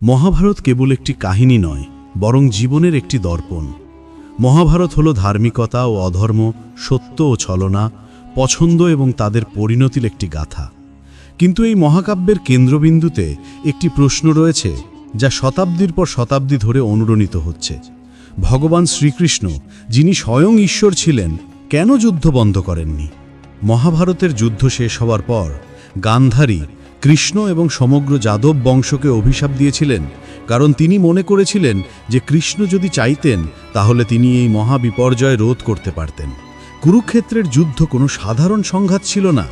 মহাভারত কেবল একটি কাহিনী নয়, বরং জীবনের একটি দর্পণ। মহাভারত হল ধার্মিকতা ও অধর্ম, সত্য ও ছলনা, পছন্দ এবং তাদের পরিণতির একটি গাথা। কিন্তু এই মহাকাব্যের কেন্দ্রবিন্দুতে একটি প্রশ্ন রয়েছে, যা শতাব্দীর পর শতাব্দী ধরে অনুরণিত হচ্ছে। ভগবান শ্রীকৃষ্ণ, যিনি স্বয়ং ঈশ্বর ছিলেন, কেন যুদ্ধ বন্ধ করেননি? মহাভারতের যুদ্ধ শেষ হওয়ার পর গান্ধারী কৃষ্ণ এবং সমগ্র যাদব বংশকে অভিশাপ দিয়েছিলেন, কারণ তিনি মনে করেছিলেন যে কৃষ্ণ যদি চাইতেন তাহলে তিনি এই মহাবিপর্যয় রোধ করতে পারতেন। কুরুক্ষেত্রের যুদ্ধ কোনো সাধারণ সংঘাত ছিল না,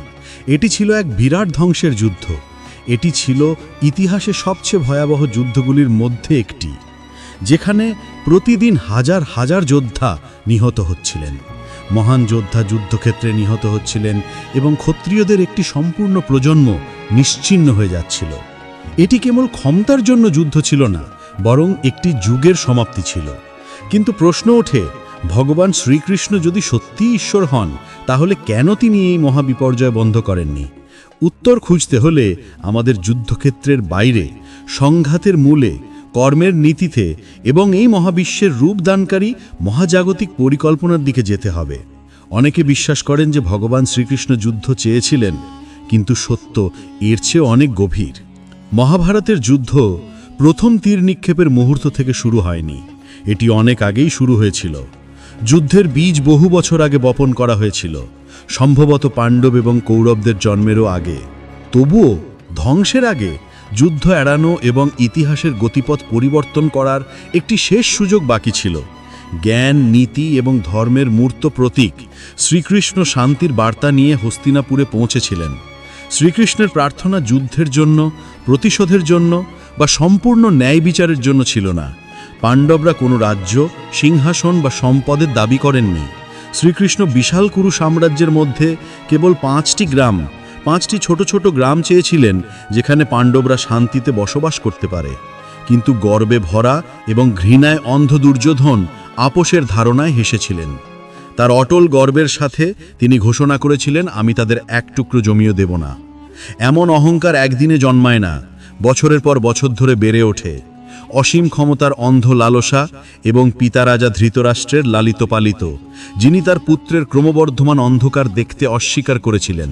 এটি ছিল এক বিরাট ধ্বংসের যুদ্ধ। এটি ছিল ইতিহাসে সবচেয়ে ভয়াবহ যুদ্ধগুলির মধ্যে একটি, যেখানে প্রতিদিন হাজার হাজার যোদ্ধা নিহত হচ্ছিলেন। মহান যোদ্ধা যুদ্ধক্ষেত্রে নিহত হচ্ছিলেন এবং ক্ষত্রিয়দের একটি সম্পূর্ণ প্রজন্ম নিশ্চিহ্ন হয়ে যাচ্ছিল। এটি কেবল ক্ষমতার জন্য যুদ্ধ ছিল না, বরং একটি যুগের সমাপ্তি ছিল। কিন্তু প্রশ্ন ওঠে, ভগবান শ্রীকৃষ্ণ যদি সত্যিই ঈশ্বর হন, তাহলে কেন তিনি এই মহাবিপর্যয় বন্ধ করেননি? উত্তর খুঁজতে হলে আমাদের যুদ্ধক্ষেত্রের বাইরে, সংঘাতের মূলে, কর্মের নীতিতে এবং এই মহাবিশ্বের রূপদানকারী মহাজাগতিক পরিকল্পনার দিকে যেতে হবে। অনেকে বিশ্বাস করেন যে ভগবান শ্রীকৃষ্ণ যুদ্ধ চেয়েছিলেন, কিন্তু সত্য এর চেয়ে অনেক গভীর। মহাভারতের যুদ্ধ প্রথম তীর নিক্ষেপের মুহূর্ত থেকে শুরু হয়নি, এটি অনেক আগেই শুরু হয়েছিল। যুদ্ধের বীজ বহু বছর আগে বপন করা হয়েছিল, সম্ভবত পাণ্ডব এবং কৌরবদের জন্মেরও আগে। তবুও ধ্বংসের আগে যুদ্ধ এড়ানো এবং ইতিহাসের গতিপথ পরিবর্তন করার একটি শেষ সুযোগ বাকি ছিল। জ্ঞান, নীতি এবং ধর্মের মূর্ত প্রতীক শ্রীকৃষ্ণ শান্তির বার্তা নিয়ে হস্তিনাপুরে পৌঁছেছিলেন। শ্রীকৃষ্ণের প্রার্থনা যুদ্ধের জন্য, প্রতিশোধের জন্য বা সম্পূর্ণ ন্যায় বিচারের জন্য ছিল না। পাণ্ডবরা কোনো রাজ্য, সিংহাসন বা সম্পদের দাবি করেননি। শ্রীকৃষ্ণ বিশাল কুরু সাম্রাজ্যের মধ্যে কেবল 5টি গ্রাম, 5টি ছোট ছোট গ্রাম চেয়েছিলেন, যেখানে পাণ্ডবরা শান্তিতে বসবাস করতে পারে। কিন্তু গর্বে ভরা এবং ঘৃণায় অন্ধ দুর্যোধন আপোষের ধারণায় হেসেছিলেন। তার অটল গর্বের সাথে তিনি ঘোষণা করেছিলেন, আমি তাদের এক টুকরো জমিও দেব না। এমন অহংকার একদিনে জন্মায় না, বছরের পর বছর ধরে বেড়ে ওঠে। অসীম ক্ষমতার অন্ধ লালসা এবং পিতা রাজা ধৃতরাষ্ট্রের লালিত পালিত, যিনি তার পুত্রের ক্রমবর্ধমান অন্ধকার দেখতে অস্বীকার করেছিলেন।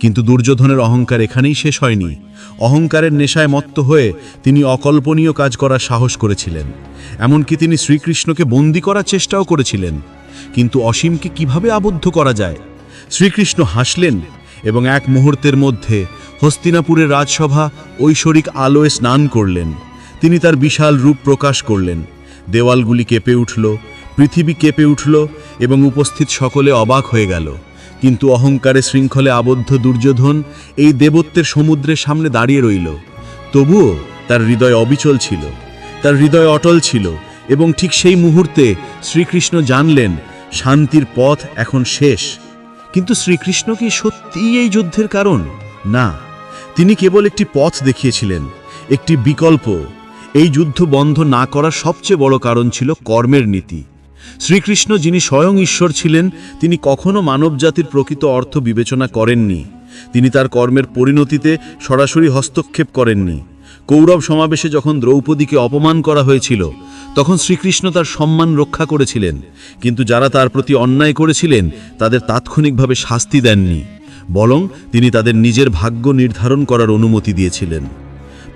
কিন্তু দুর্যোধনের অহংকার এখানেই শেষ হয়নি। অহংকারের নেশায় মত্ত হয়ে তিনি অকল্পনীয় কাজ করার সাহস করেছিলেন। এমনকি তিনি শ্রীকৃষ্ণকে বন্দী করার চেষ্টাও করেছিলেন। কিন্তু অসীমকে কিভাবে আবদ্ধ করা যায়? শ্রীকৃষ্ণ হাসলেন এবং এক মুহূর্তের মধ্যে হস্তিনাপুরের রাজসভা ঐশ্বরিক আলোয় স্নান করলেন। তিনি তার বিশাল রূপ প্রকাশ করলেন। দেওয়ালগুলি কেঁপে উঠল, পৃথিবী কেঁপে উঠল এবং উপস্থিত সকলে অবাক হয়ে গেল। কিন্তু অহংকারে শৃঙ্খলে আবদ্ধ দুর্যোধন এই দেবত্বের সমুদ্রের সামনে দাঁড়িয়ে রইল। তবুও তার হৃদয় অবিচল ছিল, তার হৃদয় অটল ছিল। এবং ঠিক সেই মুহূর্তে শ্রীকৃষ্ণ জানলেন, শান্তির পথ এখন শেষ। কিন্তু শ্রীকৃষ্ণ কি সত্যিই এই যুদ্ধের কারণ? না, তিনি কেবল একটি পথ দেখিয়েছিলেন, একটি বিকল্প। এই যুদ্ধ বন্ধ না করার সবচেয়ে বড় কারণ ছিল কর্মের নীতি। শ্রীকৃষ্ণ, যিনি স্বয়ং ঈশ্বর ছিলেন, তিনি কখনো মানবজাতির প্রকৃত অর্থ বিবেচনা করেননি। তিনি তার কর্মের পরিণতিতে সরাসরি হস্তক্ষেপ করেননি। কৌরব সমাবেশে যখন দ্রৌপদীকে অপমান করা হয়েছিল, তখন শ্রীকৃষ্ণ তার সম্মান রক্ষা করেছিলেন। কিন্তু যারা তার প্রতি অন্যায় করেছিলেন, তাদের তাৎক্ষণিকভাবে শাস্তি দেননি, বরং তিনি তাদের নিজের ভাগ্য নির্ধারণ করার অনুমতি দিয়েছিলেন।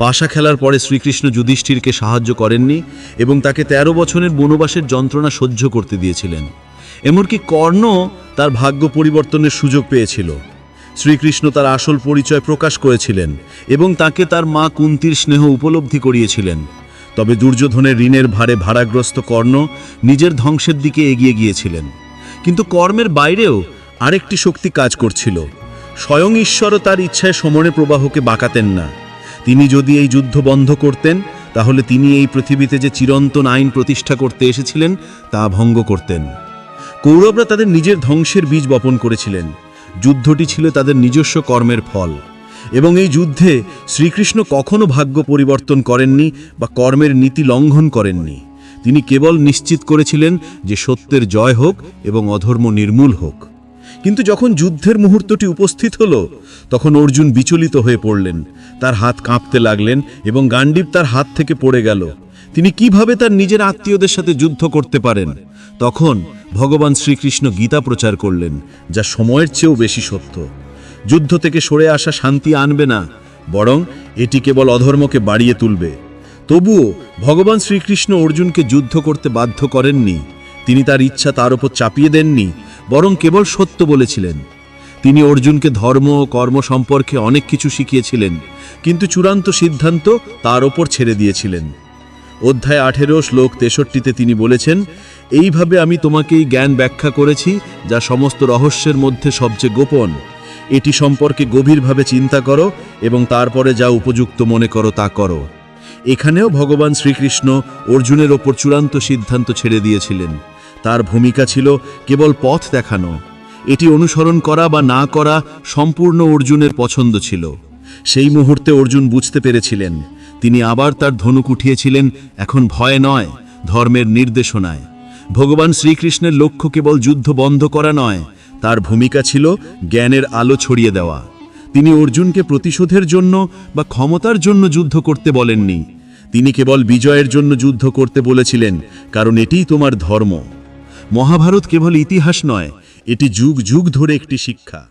পাশা খেলার পরে শ্রীকৃষ্ণ যুধিষ্ঠিরকে সাহায্য করেননি এবং তাকে 13 বছরের বনবাসের যন্ত্রণা সহ্য করতে দিয়েছিলেন। এমনকি কর্ণ তার ভাগ্য পরিবর্তনের সুযোগ পেয়েছিল। শ্রীকৃষ্ণ তার আসল পরিচয় প্রকাশ করেছিলেন এবং তাকে তার মা কুন্তির স্নেহ উপলব্ধি করিয়েছিলেন। তবে দুর্যোধনের ঋণের ভারে ভারাগ্রস্ত কর্ণ নিজের ধ্বংসের দিকে এগিয়ে গিয়েছিলেন। কিন্তু কর্মের বাইরেও আরেকটি শক্তি কাজ করছিল। স্বয়ং ঈশ্বরও তার ইচ্ছায় সমরের প্রবাহকে বাঁকাতেন না। তিনি যদি এই যুদ্ধ বন্ধ করতেন, তাহলে তিনি এই পৃথিবীতে যে চিরন্তন আইন প্রতিষ্ঠা করতে এসেছিলেন তা ভঙ্গ করতেন। কৌরবরা তাদের নিজের ধ্বংসের বীজ বপন করেছিলেন। যুদ্ধটি ছিল তাদের নিজস্ব কর্মের ফল। এবং এই যুদ্ধে শ্রীকৃষ্ণ কখনো ভাগ্য পরিবর্তন করেননি বা কর্মের নীতি লঙ্ঘন করেননি। তিনি কেবল নিশ্চিত করেছিলেন যে সত্যের জয় হোক এবং অধর্ম নির্মূল হোক। কিন্তু যখন যুদ্ধের মুহূর্তটি উপস্থিত হলো তখন অর্জুন বিচলিত হয়ে পড়লেন। তার হাত কাঁপতে লাগলেন এবং গান্ডীব তার হাত থেকে পড়ে গেল। তিনি কিভাবে তার নিজের আত্মীয়দের সাথে যুদ্ধ করতে পারেন? তখন ভগবান শ্রীকৃষ্ণ গীতা প্রচার করলেন, যা সময়ের চেয়েও বেশি সত্য। যুদ্ধ থেকে সরে আসা শান্তি আনবে না, বরং এটি কেবল অধর্মকে বাড়িয়ে তুলবে। তবুও ভগবান শ্রীকৃষ্ণ অর্জুনকে যুদ্ধ করতে বাধ্য করেননি। তিনি তার ইচ্ছা তার উপর চাপিয়ে দেননি, বরং কেবল সত্য বলেছিলেন। তিনি অর্জুনকে ধর্ম ও কর্ম সম্পর্কে অনেক কিছু শিখিয়েছিলেন, কিন্তু চূড়ান্ত সিদ্ধান্ত তার ওপর ছেড়ে দিয়েছিলেন। অধ্যায় 18 শ্লোক 63-তে তিনি বলেছেন, এইভাবে আমি তোমাকে এই জ্ঞান ব্যাখ্যা করেছি যা সমস্ত রহস্যের মধ্যে সবচেয়ে গোপন। এটি সম্পর্কে গভীরভাবে চিন্তা করো এবং তারপরে যা উপযুক্ত মনে করো তা করো। এখানেও ভগবান শ্রীকৃষ্ণ অর্জুনের ওপর চূড়ান্ত সিদ্ধান্ত ছেড়ে দিয়েছিলেন। তার ভূমিকা ছিল কেবল পথ দেখানো। এটি অনুসরণ করা বা না করা সম্পূর্ণ অর্জুনের পছন্দ ছিল। সেই মুহূর্তে অর্জুন বুঝতে পেরেছিলেন। তিনি আবার তার ধনুক উঠিয়েছিলেন, এখন ভয় নয়, ধর্মের নির্দেশনায়। ভগবান শ্রীকৃষ্ণের লক্ষ্য কেবল যুদ্ধ বন্ধ করা নয়, তার ভূমিকা ছিল জ্ঞানের আলো ছড়িয়ে দেওয়া। তিনি অর্জুনকে প্রতিশোধের জন্য বা ক্ষমতার জন্য যুদ্ধ করতে বলেননি। তিনি কেবল বিজয়ের জন্য যুদ্ধ করতে বলেছিলেন, কারণ এটিই তোমার ধর্ম। মহাভারত কেবল ইতিহাস নয়, এটি যুগ যুগ ধরে একটি শিক্ষা।